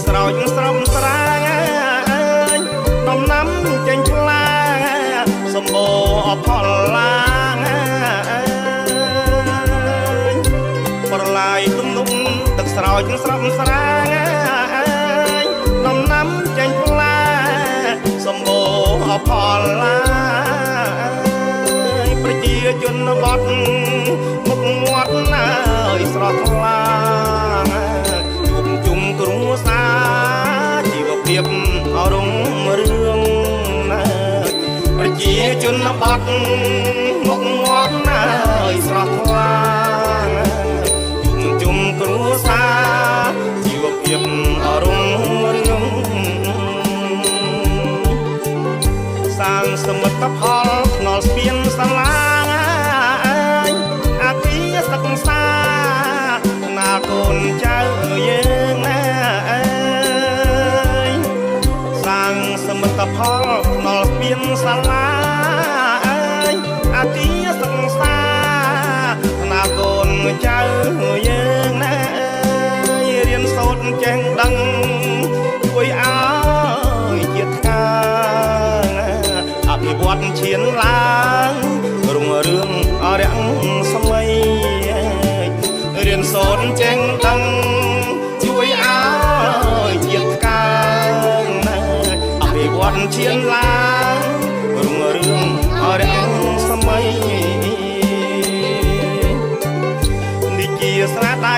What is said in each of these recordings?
ស្រោចស្រំស្រាងដំណាំចេញផ្លាសម្បូរផលឡើងប្រឡាយទំនុំទឹកស្រោចស្រំស្រាងដំណាំចេញផ្លាសម្បូរផលឡើងប្រជាជនបទមុខមាត់ណាយស្រស់ថ្លាជួបជុំគ្រួសារជីវភាពរុងរឿងប្រជាជនបទមុខមាត់ណាយស្រស់ថ្លាជួបជុំគ្រួសារជីវភាពរុងរឿងសាងសមិទ្ធផលថ្នល់ស្ពានសាលាអាគារសិក្សាណាកូនចៅយើងណាសាងសមិទ្ធផលថ្នល់ស្ពានសាលាអាគារសិក្សាណាកូនចៅយើងណារៀនសូត្រចេះដឹងជួយឲ្យជាតិកាអភិវឌ្ឍឈានឡើងរុងរឿងអរិយសម័យរៀនសូត្រចេះដឹងជួយឲ្យជាតិកាអភិវឌ្ឍឈានឡើងរុងរឿងអរិយសម័យនេះជាស្នាដៃ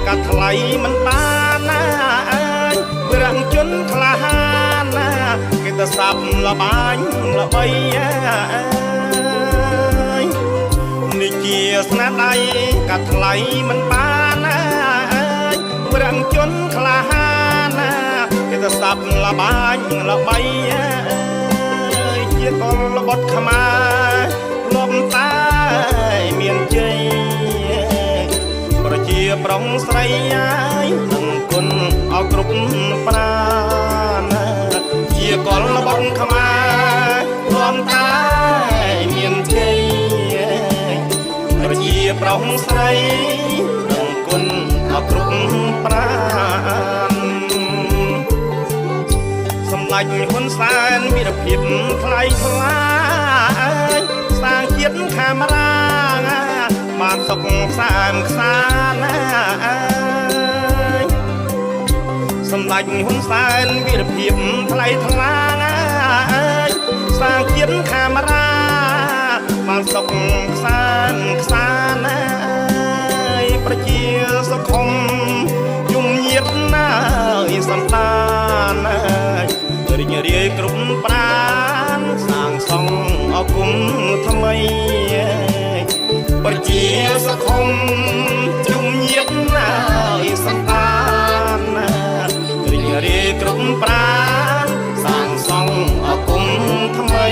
កាត់ថ្លៃមិនបានណាវិរៈជនក្លាហានណាគេទៅសាប់លបាញ់ល្បីនេះជាស្នាដៃកាត់ថ្លៃមិនបានណាវិរៈជនក្លាហានណាគេទៅសាប់លបាញ់ល្បីជាកលបុត្រខ្មែរលំតែមានជ័យប្រជាប្រុងស្រីនឹងគុណអរគ្រប់ប្រាណជាកលបុត្រខ្មែរលំតែមានជ័យប្រជាប្រុងស្រីនឹងគុណអរគ្រប់ប្រាណសម្ដេចហ៊ុនសែនវីរភាពថ្លៃថ្លាសាងជាតិកាមេរ៉ាបានសុខសានខ្សានសម្ដេចហ៊ុនសែនវីរភាពថ្លៃថ្លាសាងជាតិកាមេរ៉ាបានសុខសានខ្សានប្រជាសុខុមយំញាតណាយសន្តានរីករាយគ្រប់ប្រាណសាងសង់អគុំថ្មីប្រជាសុខុមយំញាតណាយសន្តានរីករាយគ្រប់ប្រាណសាងសង់អគុំថ្មី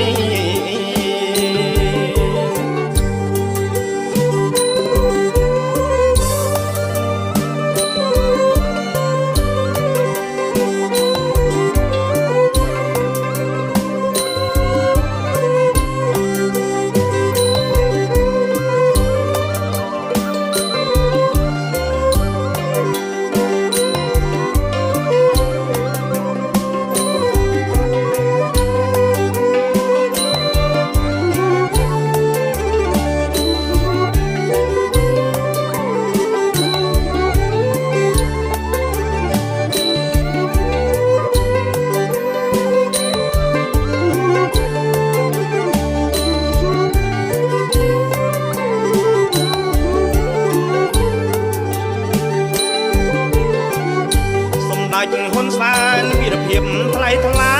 ហ៊ុនសែនវីរភាពថ្លៃថ្លា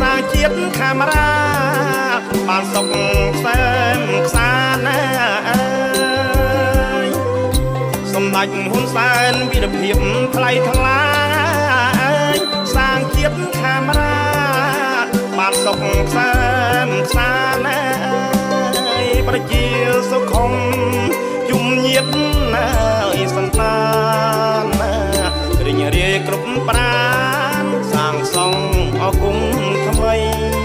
សាងជាតិកាមេរ៉ាបានសុខសែនខ្សានសម្ដេចហ៊ុនសែនវីរភាពថ្លៃថ្លាសាងជាតិកាមេរ៉ាបានសុខសែនខ្សានប្រជាសុខុមយំញាតណាយសន្តានរីករាយគ្រប់ប្រាណសាងសង់អគុំថ្មី